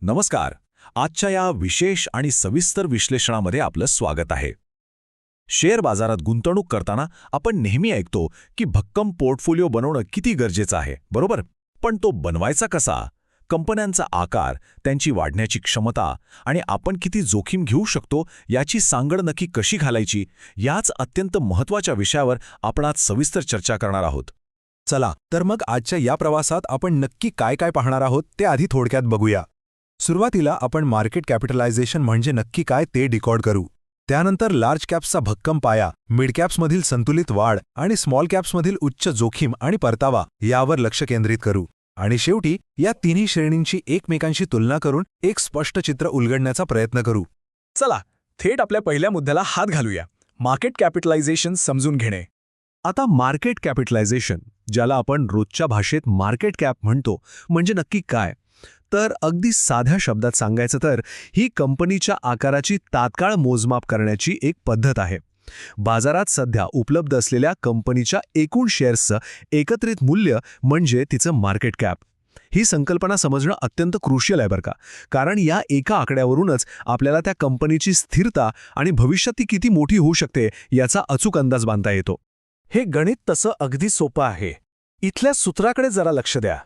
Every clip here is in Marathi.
नमस्कार. आजच्या या विशेष आणि सविस्तर विश्लेषणामध्ये आपलं स्वागत आहे. शेअर बाजारात गुंतवणूक करताना आपण नेहमी ऐकतो की भक्कम पोर्टफोलिओ बनवणं किती गरजेचं आहे, बरोबर? पण तो बनवायचा कसा? कंपन्यांचा आकार, त्यांची वाढण्याची क्षमता आणि आपण किती जोखीम घेऊ शकतो याची सांगड नक्की कशी घालायची, याच अत्यंत महत्त्वाच्या विषयावर आपण आज सविस्तर चर्चा करणार आहोत. चला तर मग आजच्या या प्रवासात आपण नक्की काय काय पाहणार आहोत ते आधी थोडक्यात बघूया. सुरुवातीला आपण मार्केट कॅपिटलायझेशन म्हणजे नक्की काय ते डिकॉड करू. त्यानंतर लार्ज कॅप्सचा भक्कम पाया, मिड कॅप्समधील संतुलित वाढ आणि स्मॉल कॅप्समधील उच्च जोखीम आणि परतावा यावर लक्ष केंद्रित करू. आणि शेवटी या तिन्ही श्रेणींची एकमेकांशी तुलना करून एक स्पष्ट चित्र उलगडण्याचा प्रयत्न करू. चला थेट आपल्या पहिल्या मुद्द्याला हात घालूया. मार्केट कॅपिटलायझेशन समजून घेणे. आता मार्केट कॅपिटलायझेशन, ज्याला आपण रोजच्या भाषेत मार्केट कॅप म्हणतो, म्हणजे नक्की काय? तर अगदी साध्या शब्दात सांगायचं तर ही कंपनीच्या आकाराची तात्काळ मोजमाप करण्याची एक पद्धत आहे. बाजारात सध्या उपलब्ध असलेल्या कंपनीच्या एकूण शेअर्सचं एकत्रित मूल्य म्हणजे तिचं मार्केट कॅप. ही संकल्पना समजणं अत्यंत क्रुशियल आहे बरं का, कारण या एका आकड्यावरूनच आपल्याला त्या कंपनीची स्थिरता आणि भविष्यात ती किती मोठी होऊ शकते याचा अचूक अंदाज बांधता येतो. हे गणित तसं अगदी सोपं आहे. इथल्या सूत्राकडे जरा लक्ष द्या.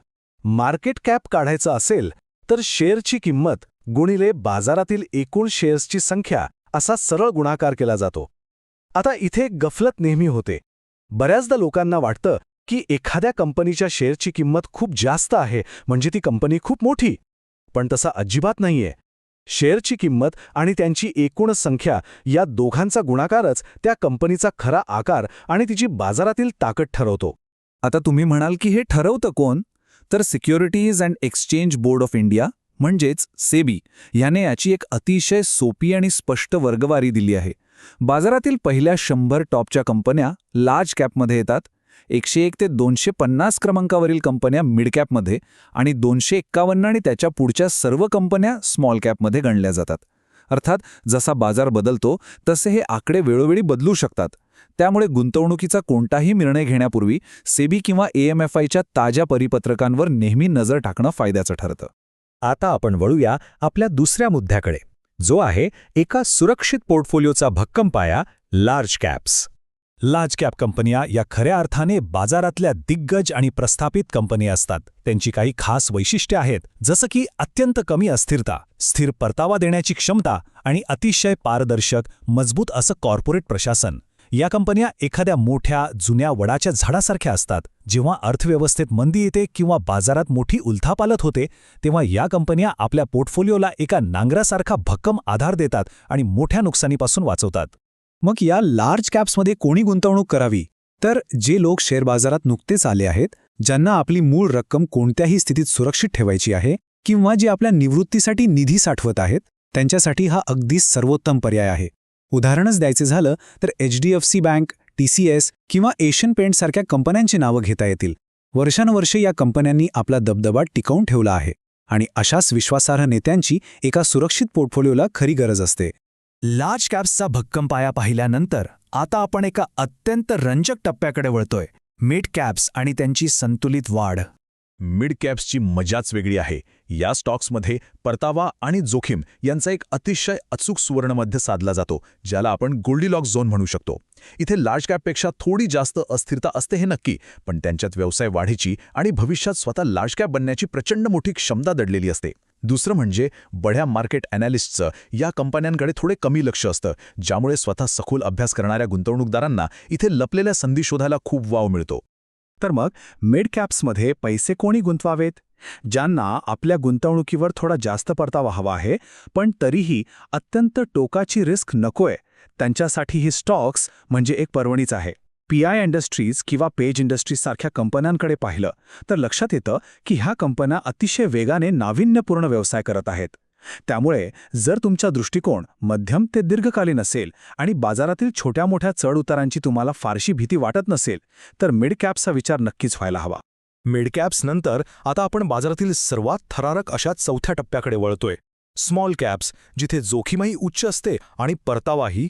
मार्केट कॅप काढायचं असेल तर शेअरची किंमत गुणिले बाजारातील एकूण शेअर्सची संख्या असा सरळ गुणाकार केला जातो. आता इथे गफलत नेहमी होते. बऱ्याचदा लोकांना वाटतं की एखाद्या कंपनीच्या शेअरची किंमत खूप जास्त आहे म्हणजे ती कंपनी खूप मोठी. पण तसा अजिबात नाहीये. शेअरची किंमत आणि त्यांची एकूण संख्या या दोघांचा गुणाकारच त्या कंपनीचा खरा आकार आणि तिची बाजारातील ताकद ठरवतो. आता तुम्ही म्हणाल की हे ठरवतं कोण? तर securities and exchange board of India म्हणजेच सेबी याने याची एक अतिशय सोपी आणि स्पष्ट वर्गवारी दिली आहे. बाजारातील पहिल्या 100 टॉपच्या कंपन्या लार्ज कॅपमध्ये येतात, 101 ते 250 क्रमांकावरील कंपन्या मिड कॅपमध्ये आणि 251 आणि त्याच्या पुढच्या सर्व कंपन्या स्मॉल कॅपमध्ये गणल्या जातात. अर्थात जसा बाजार बदलतो तसे हे आकडे वेळोवेळी बदलू शकतात. त्यामुळे गुंतवणुकीचा कोणताही निर्णय घेण्यापूर्वी सेबी किंवा AMFIच्या ताज्या परिपत्रकांवर नेहमी नजर टाकणं फायद्याचं ठरतं. आता आपण वळूया आपल्या दुसऱ्या मुद्द्याकडे, जो आहे एका सुरक्षित पोर्टफोलिओचा भक्कम पाया, लार्ज कॅप्स. लार्ज कॅप कंपन्या या खऱ्या अर्थाने बाजारातल्या दिग्गज आणि प्रस्थापित कंपन्या असतात. त्यांची काही खास वैशिष्ट्ये आहेत, जसं की अत्यंत कमी अस्थिरता, स्थिर परतावा देण्याची क्षमता आणि अतिशय पारदर्शक, मजबूत असं कॉर्पोरेट प्रशासन. या कंपन्या एखाद्या मोठ्या जुन्या वडाच्या झाडासारख्या असतात. जेव्हा अर्थव्यवस्थेत मंदी येते किंवा बाजारात मोठी उलथापालथ होते, तेव्हा या कंपन्या आपल्या पोर्टफोलिओला एका नांगरासारखा भक्कम आधार देतात आणि मोठ्या नुकसानीपासून वाचवतात. मग या लार्ज कॅप्समध्ये कोणी गुंतवणूक करावी? तर जे लोक शेअर बाजारात नुकतेच आले आहेत, ज्यांना आपली मूळ रक्कम कोणत्याही स्थितीत सुरक्षित ठेवायची आहे किंवा जे आपल्या निवृत्तीसाठी निधी साठवत आहेत, त्यांच्यासाठी हा अगदी सर्वोत्तम पर्याय आहे. उदाहरणच द्यायचे झालं तर HDFC बँक, TCS किंवा एशियन पेंट सारख्या कंपन्यांची नावं घेता येतील. वर्षानुवर्षे या कंपन्यांनी आपला दबदबा टिकवून ठेवला आहे आणि अशाच विश्वासार्ह नेत्यांची एका सुरक्षित पोर्टफोलिओला खरी गरज असते. लार्ज कॅप्सचा भक्कम पाया पाहिल्यानंतर आता आपण एका अत्यंत रंजक टप्प्याकडे वळतोय, मिड कॅप्स आणि त्यांची संतुलित वाढ. मिड कॅप्सची मजाच वेगळी आहे. या स्टॉक्समध्ये परतावा आणि जोखीम यांचा एक अतिशय अचूक सुवर्णमध्य साधला जातो, ज्याला आपण गोल्डीलॉक्स झोन म्हणू शकतो. इथे लार्ज कॅपपेक्षा थोडी जास्त अस्थिरता असते हे नक्की, पण त्यांच्यात व्यवसाय वाढीची आणि भविष्यात स्वतः लार्ज कॅप बनण्याची प्रचंड मोठी क्षमता दडलेली असते. दुसरं म्हणजे बड्या मार्केट ॲनालिस्टचं या कंपन्यांकडे थोडे कमी लक्ष असतं, ज्यामुळे स्वतः सखोल अभ्यास करणाऱ्या गुंतवणूकदारांना इथे लपलेल्या संधी शोधायला खूप वाव मिळतो. तर मग मिड कॅप्समध्ये पैसे कोणी गुंतवावेत? ज्यांना आपल्या गुंतवणुकीवर थोडा जास्त परतावा हवा आहे, पण तरीही अत्यंत टोकाची रिस्क नकोय, त्यांच्यासाठी ही स्टॉक्स म्हणजे एक पर्वणीच आहे. PI इंडस्ट्रीज किंवा पेज इंडस्ट्रीज सारख्या कंपन्यांकडे पाहिलं तर लक्षात येतं की ह्या कंपन्या अतिशय वेगाने नाविन्यपूर्ण व्यवसाय करत आहेत. त्यामुळे जर तुमचा दृष्टिकोन मध्यम ते दीर्घकालीन असेल आणि बाजारातील छोट्या मोठ्या चढउतारांची तुम्हाला फारशी भीती वाटत नसेल, तर मिड कॅप्सचा विचार नक्कीच व्हायला हवा. मिड कॅप्स नंतर आता आपण बाजारातील सर्वात थरारक अशा चौथ्या टप्प्याकडे वळतोय, स्मॉल कॅप्स, जिथे जोखीमही उच्च असते आणि परतावाही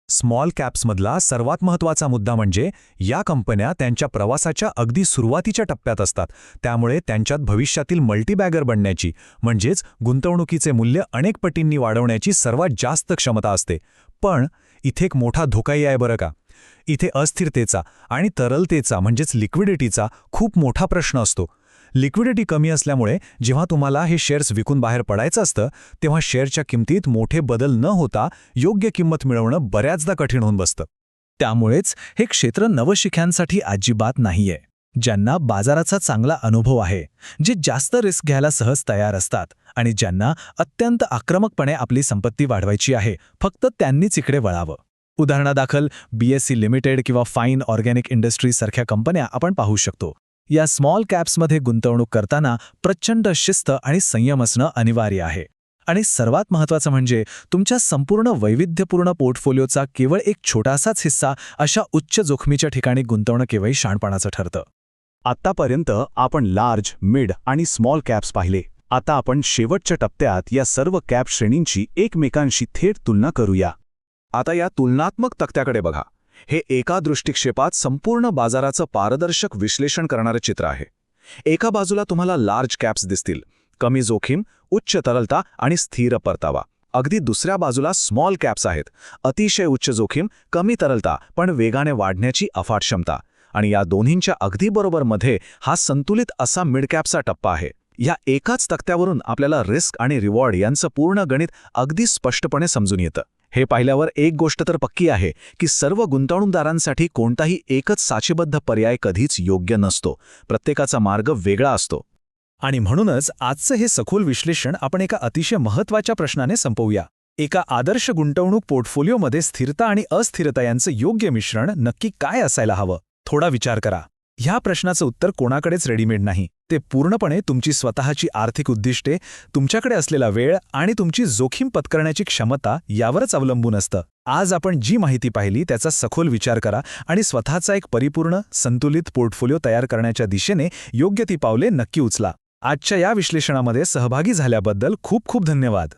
स्मॉल कॅप्समधला सर्वात महत्त्वाचा मुद्दा म्हणजे या कंपन्या त्यांच्या प्रवासाच्या अगदी सुरुवातीच्या टप्प्यात असतात, त्यामुळे त्यांच्यात भविष्यातील मल्टीबॅगर बनण्याची म्हणजेच गुंतवणुकीचे मूल्य अनेक पटींनी वाढवण्याची सर्वात जास्त क्षमता असते. पण इथे एक मोठा धोकाही आहे बरं का. इथे अस्थिरतेचा आणि तरलतेचा म्हणजेच लिक्विडिटीचा खूप मोठा प्रश्न असतो. लिक्विडिटी कमी असल्यामुळे जेव्हा तुम्हाला हे शेअर्स विकून बाहेर पडायचं असतं तेव्हा शेअरच्या किमतीत मोठे बदल न होता योग्य किंमत मिळवणं बऱ्याचदा कठीण होऊन बसतं. त्यामुळेच हे क्षेत्र नवशिक्यांसाठी अजिबात नाहीये. ज्यांना बाजाराचा चांगला अनुभव आहे, जे जास्त रिस्क घ्यायला सहज तयार असतात आणि ज्यांना अत्यंत आक्रमकपणे आपली संपत्ती वाढवायची आहे, फक्त त्यांनीच इकडे वळावं. उदाहरणादाखल BSE लिमिटेड किंवा फाईन ऑर्गॅनिक इंडस्ट्रीज सारख्या कंपन्या आपण पाहू शकतो. या स्मॉल कॅप्समध्ये गुंतवणूक करताना प्रचंड शिस्त आणि संयम असणं अनिवार्य आहे. आणि सर्वात महत्त्वाचं म्हणजे तुमच्या संपूर्ण वैविध्यपूर्ण पोर्टफोलिओचा केवळ एक छोटासाच हिस्सा अशा उच्च जोखमीच्या ठिकाणी गुंतवणं केवळ शाणपणाचं ठरतं. आत्तापर्यंत आपण लार्ज, मिड आणि स्मॉल कॅप्स पाहिले. आता आपण शेवटच्या टप्प्यात या सर्व कॅप श्रेणींची एकमेकांशी थेट तुलना करूया. आता या तुलनात्मक तक्त्याकडे बघा. हे एका दृष्टिक्षेपात संपूर्ण बाजाराचं पारदर्शक विश्लेषण करणारं चित्र आहे. एका बाजूला तुम्हाला लार्ज कॅप्स दिसतील, कमी जोखीम, उच्च तरलता आणि स्थिर परतावा. अगदी दुसऱ्या बाजूला स्मॉल कॅप्स आहेत, अतिशय उच्च जोखीम, कमी तरलता पण वेगाने वाढण्याची अफाट क्षमता. आणि या दोन्हींच्या अगदी बरोबर मध्ये हा संतुलित असा मिड कॅपचा टप्पा आहे. या एकाच तक्त्यावरून आपल्याला रिस्क आणि रिवॉर्ड यांचं पूर्ण गणित अगदी स्पष्टपणे समजून येतं. हे पाहिल्यावर एक गोष्ट तर पक्की आहे की सर्व गुंतवणूकदारांसाठी कोणताही एकच साचेबद्ध पर्याय कधीच योग्य नसतो. प्रत्येकाचा मार्ग वेगळा असतो. आणि म्हणूनच आजचं हे सखोल विश्लेषण आपण एका अतिशय महत्त्वाच्या प्रश्नाने संपवूया. एका आदर्श गुंतवणूक पोर्टफोलिओमध्ये स्थिरता आणि अस्थिरता यांचं योग्य मिश्रण नक्की काय असायला हवं? थोडा विचार करा. ह्या प्रश्नाचं उत्तर कोणाकडेच रेडीमेड नाही. ते पूर्णपणे तुमची स्वतःची आर्थिक उद्दिष्टे, तुमच्याकडे असलेला वेळ आणि तुमची जोखीम पत्करण्याची क्षमता यावरच अवलंबून असतं. आज आपण जी माहिती पाहिली त्याचा सखोल विचार करा आणि स्वतःचा एक परिपूर्ण, संतुलित पोर्टफोलिओ तयार करण्याच्या दिशेने योग्य ती पावले नक्की उचला. आजच्या या विश्लेषणामध्ये सहभागी झाल्याबद्दल खूप खूप धन्यवाद.